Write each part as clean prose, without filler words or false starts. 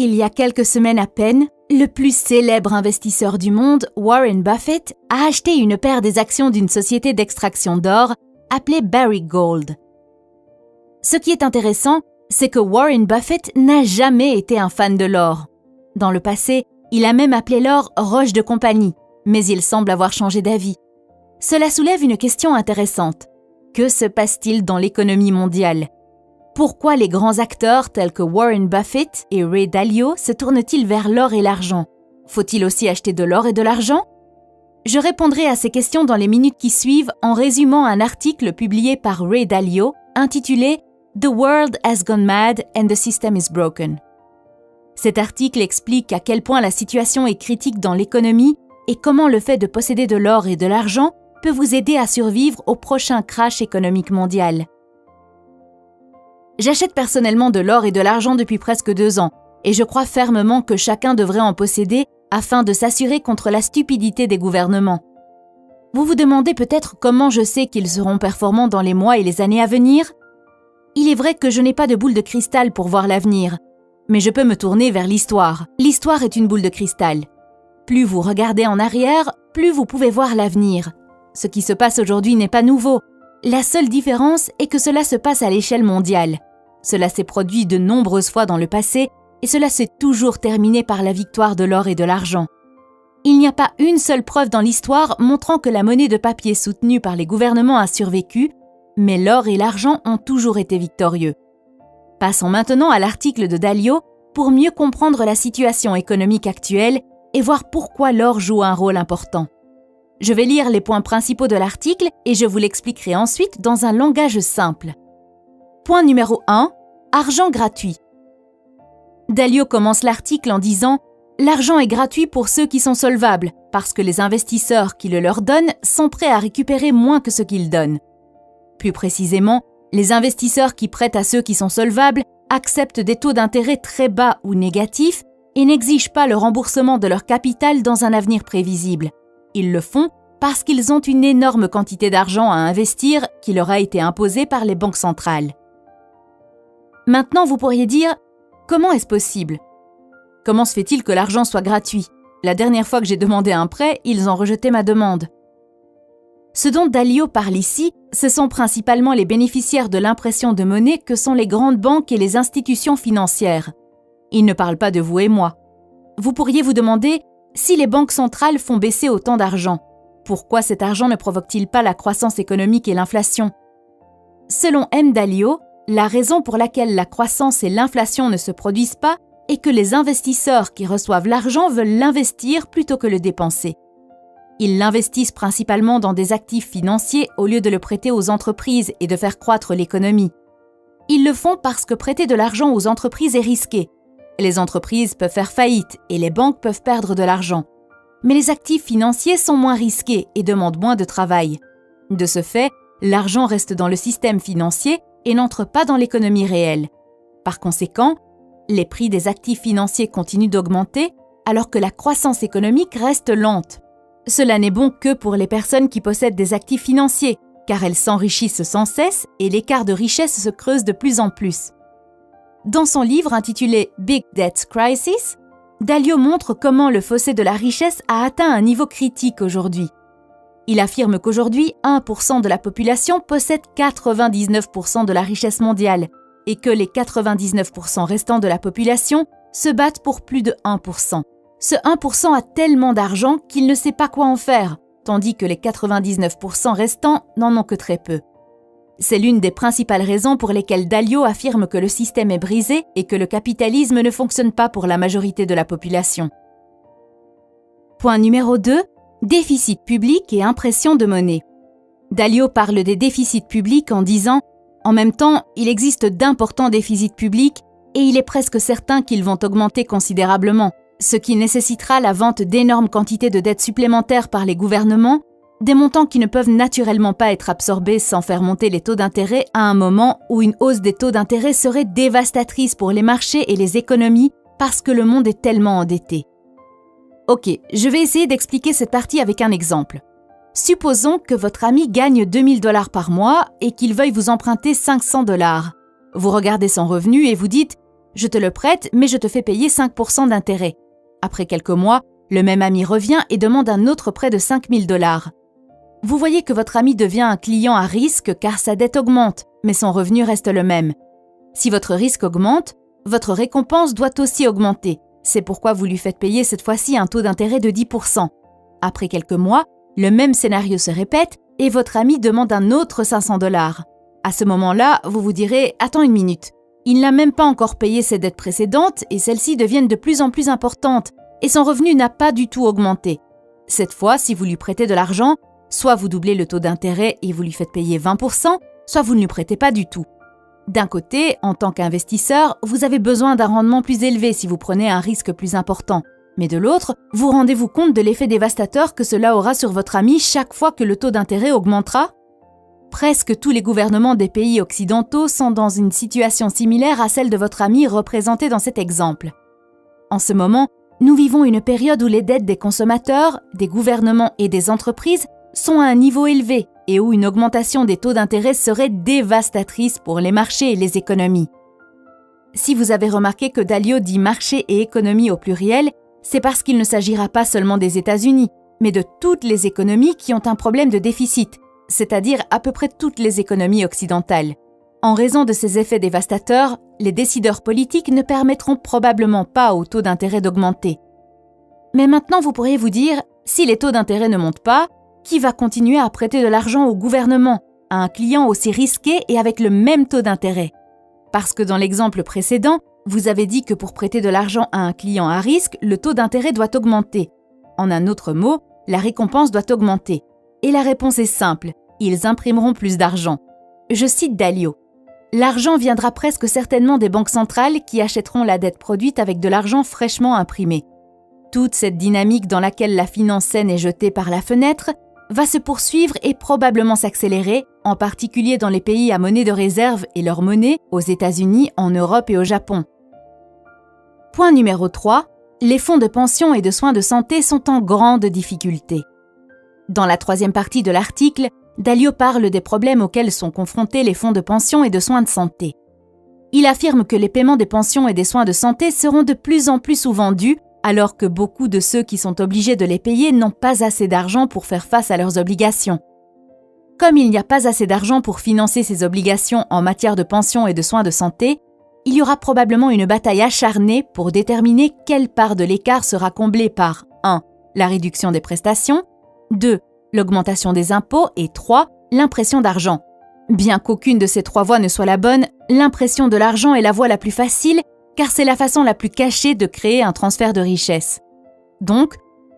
Il y a quelques semaines à peine, le plus célèbre investisseur du monde, Warren Buffett, a acheté une paire des actions d'une société d'extraction d'or appelée Barrick Gold. Ce qui est intéressant, c'est que Warren Buffett n'a jamais été un fan de l'or. Dans le passé, il a même appelé l'or « roche de compagnie », mais il semble avoir changé d'avis. Cela soulève une question intéressante. Que se passe-t-il dans l'économie mondiale ? Pourquoi les grands acteurs tels que Warren Buffett et Ray Dalio se tournent-ils vers l'or et l'argent ? Faut-il aussi acheter de l'or et de l'argent ? Je répondrai à ces questions dans les minutes qui suivent en résumant un article publié par Ray Dalio intitulé « The World has gone mad and the system is broken ». Cet article explique à quel point la situation est critique dans l'économie et comment le fait de posséder de l'or et de l'argent peut vous aider à survivre au prochain crash économique mondial. J'achète personnellement de l'or et de l'argent depuis presque 2 ans et je crois fermement que chacun devrait en posséder afin de s'assurer contre la stupidité des gouvernements. Vous vous demandez peut-être comment je sais qu'ils seront performants dans les mois et les années à venir ? Il est vrai que je n'ai pas de boule de cristal pour voir l'avenir, mais je peux me tourner vers l'histoire. L'histoire est une boule de cristal. Plus vous regardez en arrière, plus vous pouvez voir l'avenir. Ce qui se passe aujourd'hui n'est pas nouveau. La seule différence est que cela se passe à l'échelle mondiale. Cela s'est produit de nombreuses fois dans le passé et cela s'est toujours terminé par la victoire de l'or et de l'argent. Il n'y a pas une seule preuve dans l'histoire montrant que la monnaie de papier soutenue par les gouvernements a survécu, mais l'or et l'argent ont toujours été victorieux. Passons maintenant à l'article de Dalio pour mieux comprendre la situation économique actuelle et voir pourquoi l'or joue un rôle important. Je vais lire les points principaux de l'article et je vous l'expliquerai ensuite dans un langage simple. Point numéro 1. Argent gratuit. Dalio commence l'article en disant « L'argent est gratuit pour ceux qui sont solvables, parce que les investisseurs qui le leur donnent sont prêts à récupérer moins que ce qu'ils donnent. » Plus précisément, les investisseurs qui prêtent à ceux qui sont solvables acceptent des taux d'intérêt très bas ou négatifs et n'exigent pas le remboursement de leur capital dans un avenir prévisible. Ils le font parce qu'ils ont une énorme quantité d'argent à investir qui leur a été imposée par les banques centrales. Maintenant, vous pourriez dire « Comment est-ce possible ? Comment se fait-il que l'argent soit gratuit ? La dernière fois que j'ai demandé un prêt, ils ont rejeté ma demande. » Ce dont Dalio parle ici, ce sont principalement les bénéficiaires de l'impression de monnaie que sont les grandes banques et les institutions financières. Il ne parle pas de vous et moi. Vous pourriez vous demander si les banques centrales font baisser autant d'argent. Pourquoi cet argent ne provoque-t-il pas la croissance économique et l'inflation ? Selon M. Dalio, la raison pour laquelle la croissance et l'inflation ne se produisent pas est que les investisseurs qui reçoivent l'argent veulent l'investir plutôt que le dépenser. Ils l'investissent principalement dans des actifs financiers au lieu de le prêter aux entreprises et de faire croître l'économie. Ils le font parce que prêter de l'argent aux entreprises est risqué. Les entreprises peuvent faire faillite et les banques peuvent perdre de l'argent. Mais les actifs financiers sont moins risqués et demandent moins de travail. De ce fait, l'argent reste dans le système financier et n'entre pas dans l'économie réelle. Par conséquent, les prix des actifs financiers continuent d'augmenter alors que la croissance économique reste lente. Cela n'est bon que pour les personnes qui possèdent des actifs financiers, car elles s'enrichissent sans cesse et l'écart de richesse se creuse de plus en plus. Dans son livre intitulé « Big Debt Crisis », Dalio montre comment le fossé de la richesse a atteint un niveau critique aujourd'hui. Il affirme qu'aujourd'hui, 1% de la population possède 99% de la richesse mondiale et que les 99% restants de la population se battent pour plus de 1%. Ce 1% a tellement d'argent qu'il ne sait pas quoi en faire, tandis que les 99% restants n'en ont que très peu. C'est l'une des principales raisons pour lesquelles Dalio affirme que le système est brisé et que le capitalisme ne fonctionne pas pour la majorité de la population. Point numéro 2. Déficit public et impression de monnaie. Dalio parle des déficits publics en disant « En même temps, il existe d'importants déficits publics et il est presque certain qu'ils vont augmenter considérablement, ce qui nécessitera la vente d'énormes quantités de dettes supplémentaires par les gouvernements, des montants qui ne peuvent naturellement pas être absorbés sans faire monter les taux d'intérêt à un moment où une hausse des taux d'intérêt serait dévastatrice pour les marchés et les économies parce que le monde est tellement endetté. » Ok, je vais essayer d'expliquer cette partie avec un exemple. Supposons que votre ami gagne 2000 $ par mois et qu'il veuille vous emprunter 500 $. Vous regardez son revenu et vous dites Je te le prête, mais je te fais payer 5% d'intérêt. Après quelques mois, le même ami revient et demande un autre prêt de 5 000 $. Vous voyez que votre ami devient un client à risque car sa dette augmente, mais son revenu reste le même. Si votre risque augmente, votre récompense doit aussi augmenter. C'est pourquoi vous lui faites payer cette fois-ci un taux d'intérêt de 10%. Après quelques mois, le même scénario se répète et votre ami demande un autre 500 $. À ce moment-là, vous vous direz « Attends une minute, il n'a même pas encore payé ses dettes précédentes et celles-ci deviennent de plus en plus importantes et son revenu n'a pas du tout augmenté. » Cette fois, si vous lui prêtez de l'argent, soit vous doublez le taux d'intérêt et vous lui faites payer 20%, soit vous ne lui prêtez pas du tout. D'un côté, en tant qu'investisseur, vous avez besoin d'un rendement plus élevé si vous prenez un risque plus important. Mais de l'autre, vous rendez-vous compte de l'effet dévastateur que cela aura sur votre ami chaque fois que le taux d'intérêt augmentera ? Presque tous les gouvernements des pays occidentaux sont dans une situation similaire à celle de votre ami représentée dans cet exemple. En ce moment, nous vivons une période où les dettes des consommateurs, des gouvernements et des entreprises sont à un niveau élevé et où une augmentation des taux d'intérêt serait dévastatrice pour les marchés et les économies. Si vous avez remarqué que Dalio dit marché et économie au pluriel, c'est parce qu'il ne s'agira pas seulement des États-Unis, mais de toutes les économies qui ont un problème de déficit, c'est-à-dire à peu près toutes les économies occidentales. En raison de ces effets dévastateurs, les décideurs politiques ne permettront probablement pas au taux d'intérêt d'augmenter. Mais maintenant, vous pourriez vous dire, si les taux d'intérêt ne montent pas, qui va continuer à prêter de l'argent au gouvernement, à un client aussi risqué et avec le même taux d'intérêt? Parce que dans l'exemple précédent, vous avez dit que pour prêter de l'argent à un client à risque, le taux d'intérêt doit augmenter. En un autre mot, la récompense doit augmenter. Et la réponse est simple, ils imprimeront plus d'argent. Je cite Dalio. L'argent viendra presque certainement des banques centrales qui achèteront la dette produite avec de l'argent fraîchement imprimé. Toute cette dynamique dans laquelle la finance saine est jetée par la fenêtre va se poursuivre et probablement s'accélérer, en particulier dans les pays à monnaie de réserve et leur monnaie, aux États-Unis, en Europe et au Japon. Point numéro 3. Les fonds de pension et de soins de santé sont en grande difficulté. Dans la troisième partie de l'article, Dalio parle des problèmes auxquels sont confrontés les fonds de pension et de soins de santé. Il affirme que les paiements des pensions et des soins de santé seront de plus en plus souvent dus, alors que beaucoup de ceux qui sont obligés de les payer n'ont pas assez d'argent pour faire face à leurs obligations. Comme il n'y a pas assez d'argent pour financer ces obligations en matière de pension et de soins de santé, il y aura probablement une bataille acharnée pour déterminer quelle part de l'écart sera comblée par 1. La réduction des prestations, 2. L'augmentation des impôts et 3. L'impression d'argent. Bien qu'aucune de ces trois voies ne soit la bonne, l'impression de l'argent est la voie la plus facile car c'est la façon la plus cachée de créer un transfert de richesse. Donc,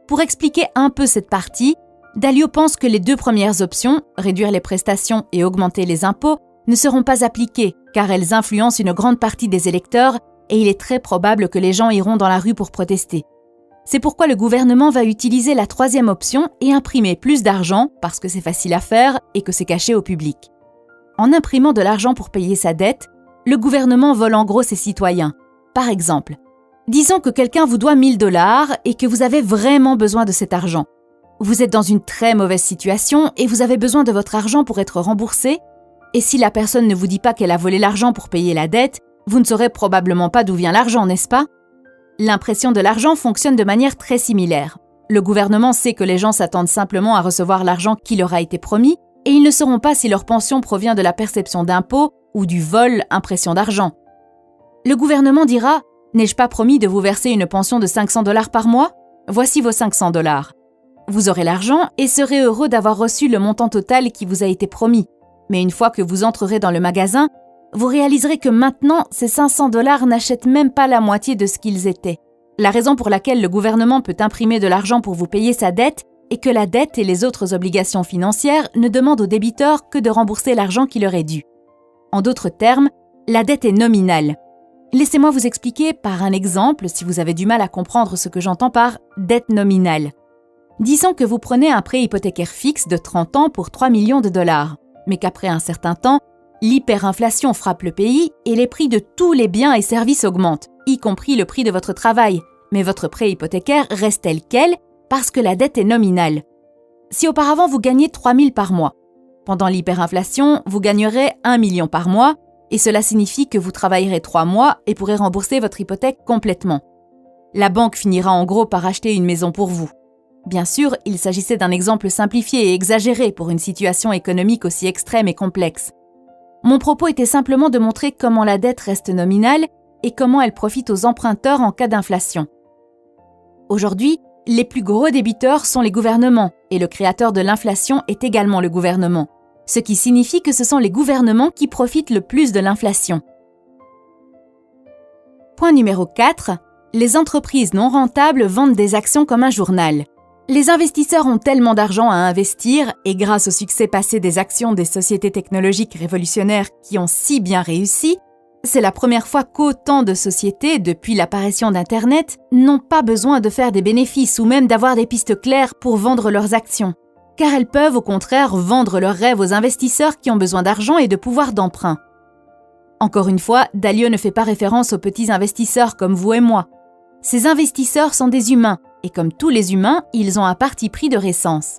pour expliquer un peu cette partie, Dalio pense que les deux premières options, réduire les prestations et augmenter les impôts, ne seront pas appliquées car elles influencent une grande partie des électeurs et il est très probable que les gens iront dans la rue pour protester. C'est pourquoi le gouvernement va utiliser la troisième option et imprimer plus d'argent parce que c'est facile à faire et que c'est caché au public. En imprimant de l'argent pour payer sa dette, le gouvernement vole en gros ses citoyens. Par exemple, disons que quelqu'un vous doit 1 000 $ et que vous avez vraiment besoin de cet argent. Vous êtes dans une très mauvaise situation et vous avez besoin de votre argent pour être remboursé. Et si la personne ne vous dit pas qu'elle a volé l'argent pour payer la dette, vous ne saurez probablement pas d'où vient l'argent, n'est-ce pas? L'impression de l'argent fonctionne de manière très similaire. Le gouvernement sait que les gens s'attendent simplement à recevoir l'argent qui leur a été promis et ils ne sauront pas si leur pension provient de la perception d'impôts ou du vol impression d'argent. Le gouvernement dira « N'ai-je pas promis de vous verser une pension de 500 $ par mois? Voici vos 500 $. Vous aurez l'argent et serez heureux d'avoir reçu le montant total qui vous a été promis. Mais une fois que vous entrerez dans le magasin, vous réaliserez que maintenant, ces 500 $ n'achètent même pas la moitié de ce qu'ils étaient. La raison pour laquelle le gouvernement peut imprimer de l'argent pour vous payer sa dette est que la dette et les autres obligations financières ne demandent aux débiteurs que de rembourser l'argent qui leur est dû. En d'autres termes, la dette est nominale. Laissez-moi vous expliquer par un exemple si vous avez du mal à comprendre ce que j'entends par dette nominale. Disons que vous prenez un prêt hypothécaire fixe de 30 ans pour 3 millions de $, mais qu'après un certain temps, l'hyperinflation frappe le pays et les prix de tous les biens et services augmentent, y compris le prix de votre travail, mais votre prêt hypothécaire reste tel quel parce que la dette est nominale. Si auparavant vous gagnez 3 000 par mois, pendant l'hyperinflation, vous gagnerez 1 million par mois, et cela signifie que vous travaillerez 3 mois et pourrez rembourser votre hypothèque complètement. La banque finira en gros par acheter une maison pour vous. Bien sûr, il s'agissait d'un exemple simplifié et exagéré pour une situation économique aussi extrême et complexe. Mon propos était simplement de montrer comment la dette reste nominale et comment elle profite aux emprunteurs en cas d'inflation. Aujourd'hui, les plus gros débiteurs sont les gouvernements et le créateur de l'inflation est également le gouvernement, ce qui signifie que ce sont les gouvernements qui profitent le plus de l'inflation. Point numéro 4. Les entreprises non rentables vendent des actions comme un journal. Les investisseurs ont tellement d'argent à investir et grâce au succès passé des actions des sociétés technologiques révolutionnaires qui ont si bien réussi, c'est la première fois qu'autant de sociétés, depuis l'apparition d'Internet, n'ont pas besoin de faire des bénéfices ou même d'avoir des pistes claires pour vendre leurs actions, car elles peuvent au contraire vendre leurs rêves aux investisseurs qui ont besoin d'argent et de pouvoir d'emprunt. Encore une fois, Dalio ne fait pas référence aux petits investisseurs comme vous et moi. Ces investisseurs sont des humains, et comme tous les humains, ils ont un parti pris de récence.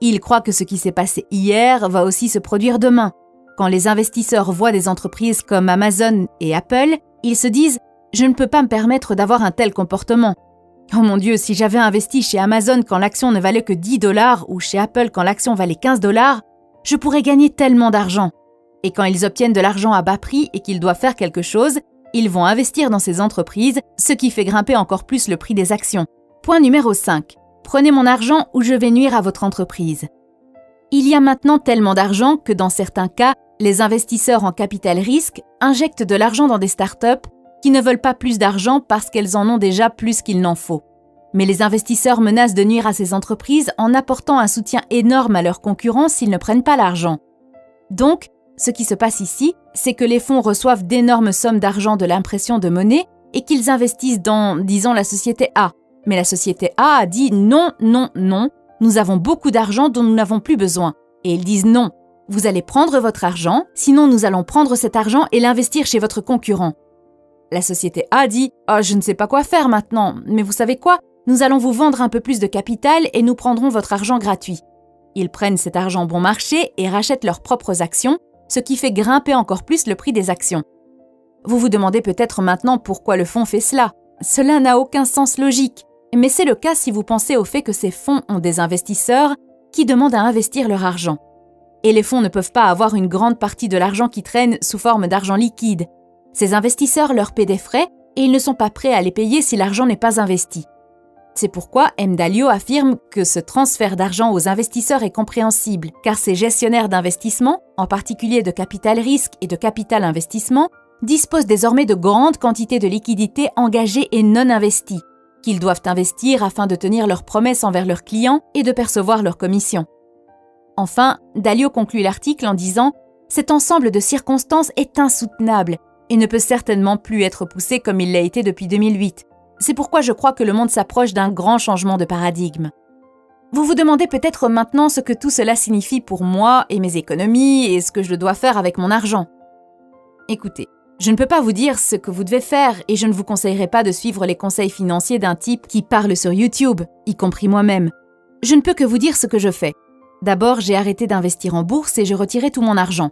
Ils croient que ce qui s'est passé hier va aussi se produire demain. Quand les investisseurs voient des entreprises comme Amazon et Apple, ils se disent « Je ne peux pas me permettre d'avoir un tel comportement. Oh mon Dieu, si j'avais investi chez Amazon quand l'action ne valait que 10 $ ou chez Apple quand l'action valait 15 $, je pourrais gagner tellement d'argent. » Et quand ils obtiennent de l'argent à bas prix et qu'ils doivent faire quelque chose, ils vont investir dans ces entreprises, ce qui fait grimper encore plus le prix des actions. Point numéro 5. Prenez mon argent ou je vais nuire à votre entreprise. Il y a maintenant tellement d'argent que dans certains cas, les investisseurs en capital risque injectent de l'argent dans des startups qui ne veulent pas plus d'argent parce qu'elles en ont déjà plus qu'il n'en faut. Mais les investisseurs menacent de nuire à ces entreprises en apportant un soutien énorme à leurs concurrents s'ils ne prennent pas l'argent. Donc, ce qui se passe ici, c'est que les fonds reçoivent d'énormes sommes d'argent de l'impression de monnaie et qu'ils investissent dans, disons, la société A. Mais la société A a dit non, non, non, nous avons beaucoup d'argent dont nous n'avons plus besoin. Et ils disent non, vous allez prendre votre argent, sinon nous allons prendre cet argent et l'investir chez votre concurrent. La société A dit « Oh, je ne sais pas quoi faire maintenant, mais vous savez quoi? Nous allons vous vendre un peu plus de capital et nous prendrons votre argent gratuit. » Ils prennent cet argent bon marché et rachètent leurs propres actions, ce qui fait grimper encore plus le prix des actions. Vous vous demandez peut-être maintenant pourquoi le fonds fait cela. Cela n'a aucun sens logique, mais c'est le cas si vous pensez au fait que ces fonds ont des investisseurs qui demandent à investir leur argent. Et les fonds ne peuvent pas avoir une grande partie de l'argent qui traîne sous forme d'argent liquide. Ces investisseurs leur paient des frais et ils ne sont pas prêts à les payer si l'argent n'est pas investi. C'est pourquoi M. Dalio affirme que ce transfert d'argent aux investisseurs est compréhensible, car ces gestionnaires d'investissement, en particulier de capital risque et de capital investissement, disposent désormais de grandes quantités de liquidités engagées et non investies, qu'ils doivent investir afin de tenir leurs promesses envers leurs clients et de percevoir leurs commissions. Enfin, Dalio conclut l'article en disant « Cet ensemble de circonstances est insoutenable et ne peut certainement plus être poussé comme il l'a été depuis 2008. C'est pourquoi je crois que le monde s'approche d'un grand changement de paradigme. » Vous vous demandez peut-être maintenant ce que tout cela signifie pour moi et mes économies et ce que je dois faire avec mon argent. Écoutez, je ne peux pas vous dire ce que vous devez faire et je ne vous conseillerais pas de suivre les conseils financiers d'un type qui parle sur YouTube, y compris moi-même. Je ne peux que vous dire ce que je fais. D'abord, j'ai arrêté d'investir en bourse et j'ai retiré tout mon argent.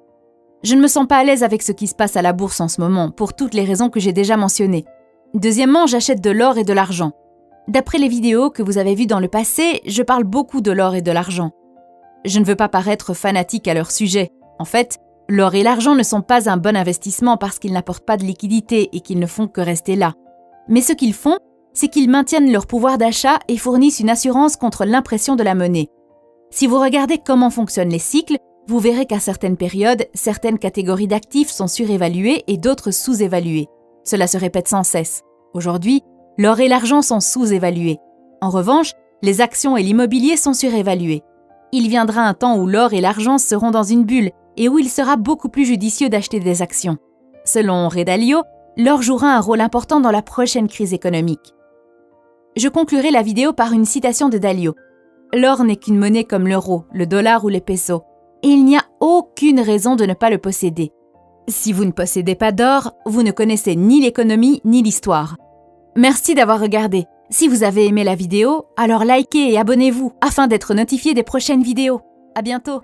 Je ne me sens pas à l'aise avec ce qui se passe à la bourse en ce moment, pour toutes les raisons que j'ai déjà mentionnées. Deuxièmement, j'achète de l'or et de l'argent. D'après les vidéos que vous avez vues dans le passé, je parle beaucoup de l'or et de l'argent. Je ne veux pas paraître fanatique à leur sujet. En fait, l'or et l'argent ne sont pas un bon investissement parce qu'ils n'apportent pas de liquidité et qu'ils ne font que rester là. Mais ce qu'ils font, c'est qu'ils maintiennent leur pouvoir d'achat et fournissent une assurance contre l'impression de la monnaie. Si vous regardez comment fonctionnent les cycles, vous verrez qu'à certaines périodes, certaines catégories d'actifs sont surévaluées et d'autres sous-évaluées. Cela se répète sans cesse. Aujourd'hui, l'or et l'argent sont sous-évalués. En revanche, les actions et l'immobilier sont surévalués. Il viendra un temps où l'or et l'argent seront dans une bulle et où il sera beaucoup plus judicieux d'acheter des actions. Selon Ray Dalio, l'or jouera un rôle important dans la prochaine crise économique. Je conclurai la vidéo par une citation de Dalio. L'or n'est qu'une monnaie comme l'euro, le dollar ou les pesos, et il n'y a aucune raison de ne pas le posséder. Si vous ne possédez pas d'or, vous ne connaissez ni l'économie ni l'histoire. Merci d'avoir regardé. Si vous avez aimé la vidéo, alors likez et abonnez-vous afin d'être notifié des prochaines vidéos. À bientôt.